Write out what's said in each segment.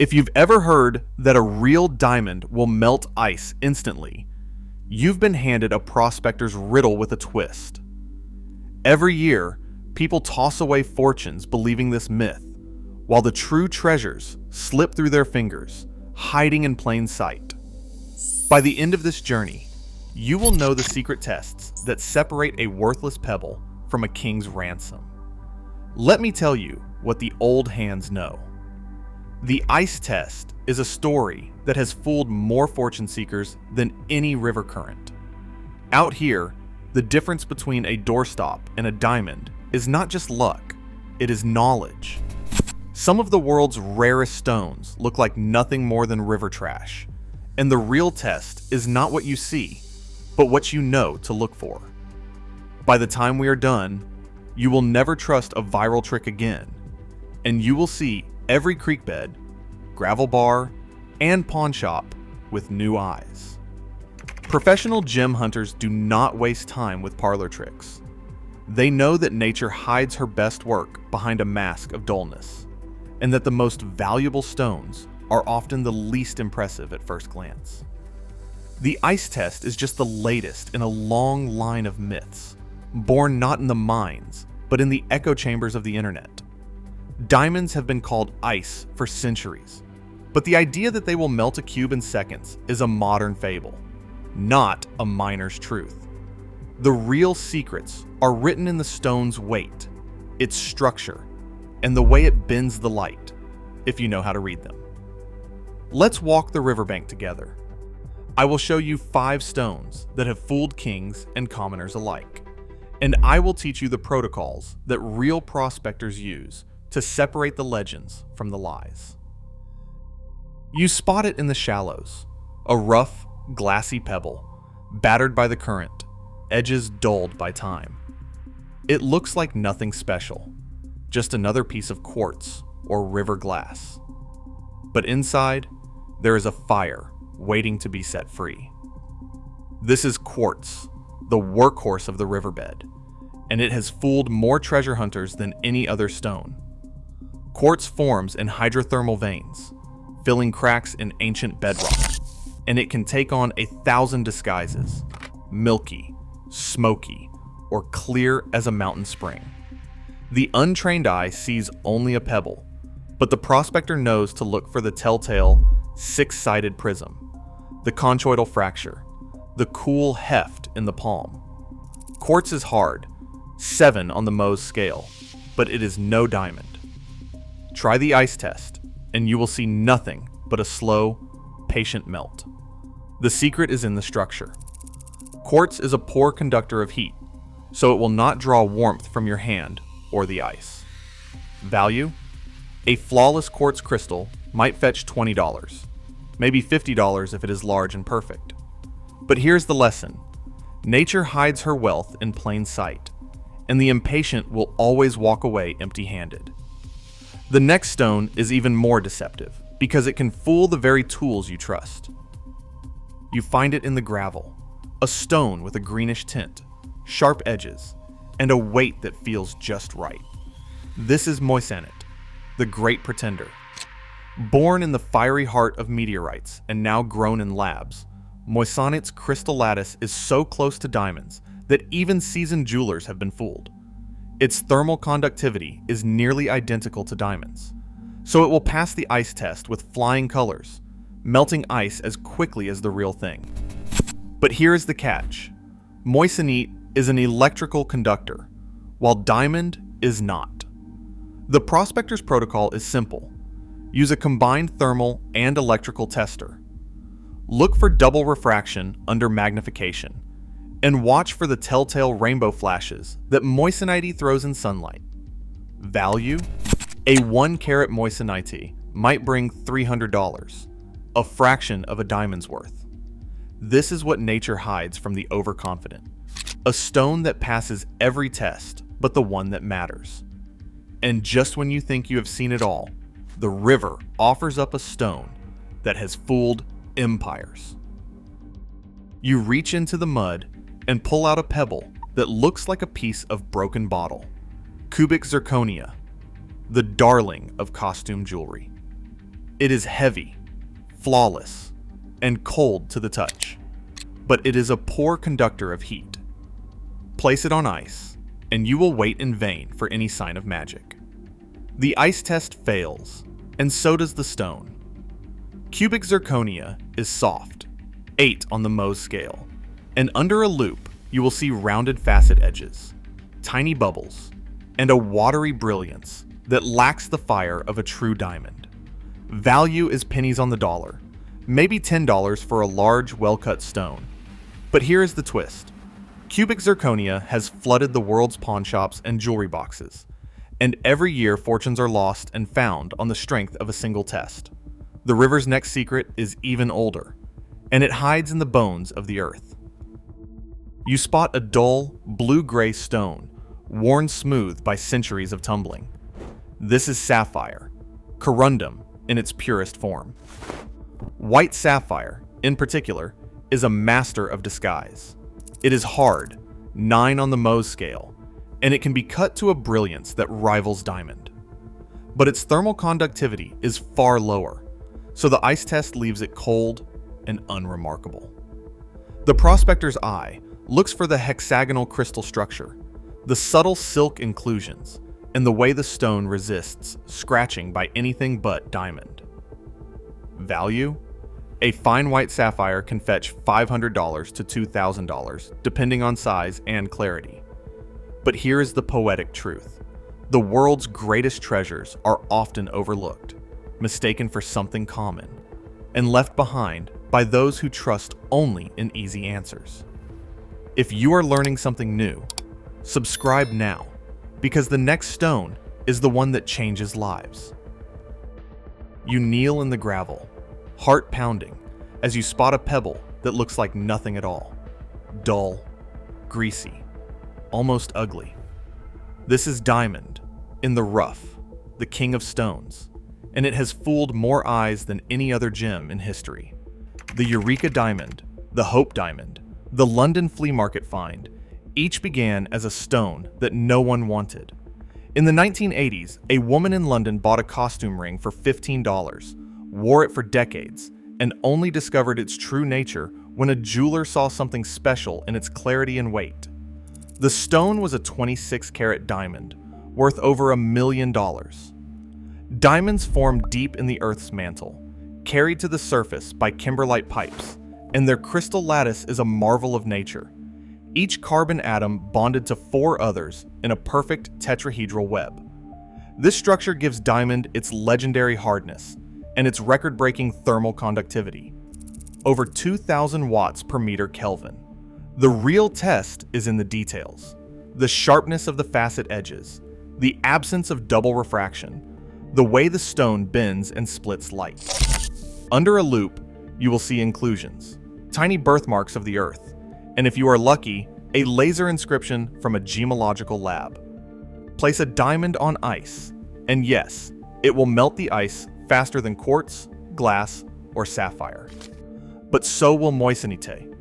If you've ever heard that a real diamond will melt ice instantly, you've been handed a prospector's riddle with a twist. Every year, people toss away fortunes believing this myth, while the true treasures slip through their fingers, hiding in plain sight. By the end of this journey, you will know the secret tests that separate a worthless pebble from a king's ransom. Let me tell you what the old hands know. The ice test is a story that has fooled more fortune seekers than any river current. Out here, the difference between a doorstop and a diamond is not just luck, it is knowledge. Some of the world's rarest stones look like nothing more than river trash, and the real test is not what you see, but what you know to look for. By the time we are done, you will never trust a viral trick again, and you will see every creek bed, gravel bar, and pawn shop with new eyes. Professional gem hunters do not waste time with parlor tricks. They know that nature hides her best work behind a mask of dullness, and that the most valuable stones are often the least impressive at first glance. The ice test is just the latest in a long line of myths, born not in the mines, but in the echo chambers of the internet. Diamonds have been called ice for centuries, but the idea that they will melt a cube in seconds is a modern fable, not a miner's truth. The real secrets are written in the stone's weight, its structure, and the way it bends the light, if you know how to read them. Let's walk the riverbank together. I will show you 5 stones that have fooled kings and commoners alike, and I will teach you the protocols that real prospectors use to separate the legends from the lies. You spot it in the shallows, a rough, glassy pebble, battered by the current, edges dulled by time. It looks like nothing special, just another piece of quartz or river glass. But inside, there is a fire waiting to be set free. This is quartz, the workhorse of the riverbed, and it has fooled more treasure hunters than any other stone. Quartz forms in hydrothermal veins, filling cracks in ancient bedrock, and it can take on 1,000 disguises: milky, smoky, or clear as a mountain spring. The untrained eye sees only a pebble, but the prospector knows to look for the telltale 6-sided prism, the conchoidal fracture, the cool heft in the palm. Quartz is hard, 7 on the Mohs scale, but it is no diamond. Try the ice test, and you will see nothing but a slow, patient melt. The secret is in the structure. Quartz is a poor conductor of heat, so it will not draw warmth from your hand or the ice. Value? A flawless quartz crystal might fetch $20, maybe $50 if it is large and perfect. But here's the lesson. Nature hides her wealth in plain sight, and the impatient will always walk away empty-handed. The next stone is even more deceptive, because it can fool the very tools you trust. You find it in the gravel, a stone with a greenish tint, sharp edges, and a weight that feels just right. This is Moissanite, the great pretender. Born in the fiery heart of meteorites and now grown in labs, Moissanite's crystal lattice is so close to diamonds that even seasoned jewelers have been fooled. Its thermal conductivity is nearly identical to diamonds, so it will pass the ice test with flying colors, melting ice as quickly as the real thing. But here is the catch. Moissanite is an electrical conductor, while diamond is not. The prospector's protocol is simple. Use a combined thermal and electrical tester. Look for double refraction under magnification, and watch for the telltale rainbow flashes that Moissanite throws in sunlight. Value? A 1-carat Moissanite might bring $300, a fraction of a diamond's worth. This is what nature hides from the overconfident. A stone that passes every test, but the one that matters. And just when you think you have seen it all, the river offers up a stone that has fooled empires. You reach into the mud and pull out a pebble that looks like a piece of broken bottle. Cubic zirconia, the darling of costume jewelry. It is heavy, flawless, and cold to the touch, but it is a poor conductor of heat. Place it on ice, and you will wait in vain for any sign of magic. The ice test fails, and so does the stone. Cubic zirconia is soft, 8 on the Mohs scale, and under a loupe you will see rounded facet edges, tiny bubbles, and a watery brilliance that lacks the fire of a true diamond. Value is pennies on the dollar, maybe $10 for a large, well-cut stone. But here is the twist. Cubic zirconia has flooded the world's pawn shops and jewelry boxes, and every year fortunes are lost and found on the strength of a single test. The river's next secret is even older, and it hides in the bones of the earth. You spot a dull, blue-gray stone, worn smooth by centuries of tumbling. This is sapphire, corundum in its purest form. White sapphire, in particular, is a master of disguise. It is hard, 9 on the Mohs scale, and it can be cut to a brilliance that rivals diamond. But its thermal conductivity is far lower, so the ice test leaves it cold and unremarkable. The prospector's eye looks for the hexagonal crystal structure, the subtle silk inclusions, and the way the stone resists scratching by anything but diamond. Value? A fine white sapphire can fetch $500 to $2,000, depending on size and clarity. But here is the poetic truth. The world's greatest treasures are often overlooked, mistaken for something common, and left behind by those who trust only in easy answers. If you are learning something new, subscribe now, because the next stone is the one that changes lives. You kneel in the gravel, heart pounding, as you spot a pebble that looks like nothing at all. Dull, greasy, almost ugly. This is diamond, in the rough, the king of stones, and it has fooled more eyes than any other gem in history. The Eureka diamond, the Hope diamond, the London flea market find, each began as a stone that no one wanted. In the 1980s, a woman in London bought a costume ring for $15, wore it for decades, and only discovered its true nature when a jeweler saw something special in its clarity and weight. The stone was a 26-carat diamond, worth over $1 million. Diamonds form deep in the Earth's mantle, carried to the surface by kimberlite pipes, and their crystal lattice is a marvel of nature. Each carbon atom bonded to 4 others in a perfect tetrahedral web. This structure gives diamond its legendary hardness and its record-breaking thermal conductivity, over 2,000 watts per meter Kelvin. The real test is in the details, the sharpness of the facet edges, the absence of double refraction, the way the stone bends and splits light. Under a loupe, you will see inclusions, tiny birthmarks of the earth, and if you are lucky, a laser inscription from a gemological lab. Place a diamond on ice, and yes, it will melt the ice faster than quartz, glass, or sapphire. But so will moissanite,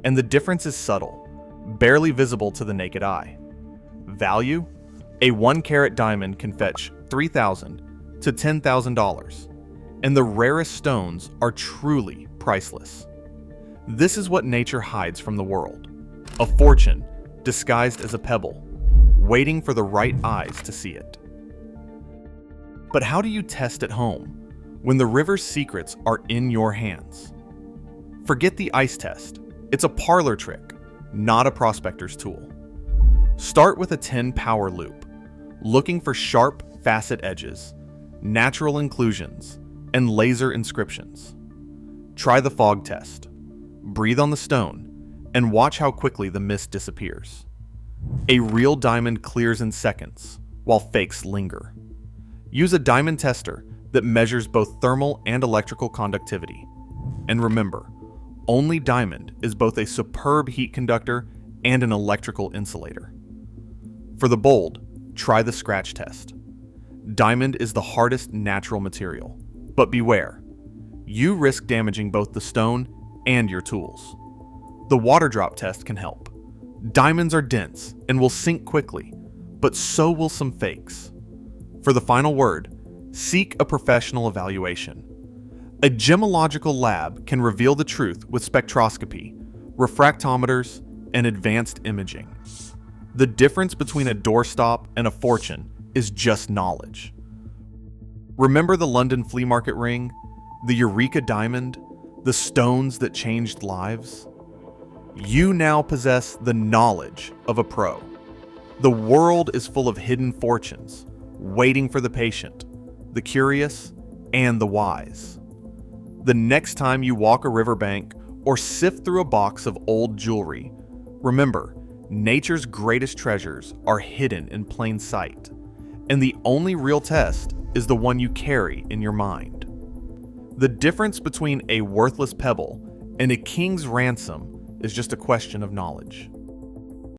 and the difference is subtle, barely visible to the naked eye. Value? A 1-carat diamond can fetch $3,000 to $10,000, and the rarest stones are truly priceless. This is what nature hides from the world. A fortune disguised as a pebble, waiting for the right eyes to see it. But how do you test at home when the river's secrets are in your hands? Forget the ice test. It's a parlor trick, not a prospector's tool. Start with a 10 power loupe, looking for sharp facet edges, natural inclusions, and laser inscriptions. Try the fog test. Breathe on the stone, and watch how quickly the mist disappears. A real diamond clears in seconds, while fakes linger. Use a diamond tester that measures both thermal and electrical conductivity. And remember, only diamond is both a superb heat conductor and an electrical insulator. For the bold, try the scratch test. Diamond is the hardest natural material, but beware. You risk damaging both the stone and your tools. The water drop test can help. Diamonds are dense and will sink quickly, but so will some fakes. For the final word, seek a professional evaluation. A gemological lab can reveal the truth with spectroscopy, refractometers, and advanced imaging. The difference between a doorstop and a fortune is just knowledge. Remember the London flea market ring, the Eureka diamond, the stones that changed lives? You now possess the knowledge of a pro. The world is full of hidden fortunes, waiting for the patient, the curious, and the wise. The next time you walk a riverbank or sift through a box of old jewelry, remember, nature's greatest treasures are hidden in plain sight, and the only real test is the one you carry in your mind. The difference between a worthless pebble and a king's ransom is just a question of knowledge.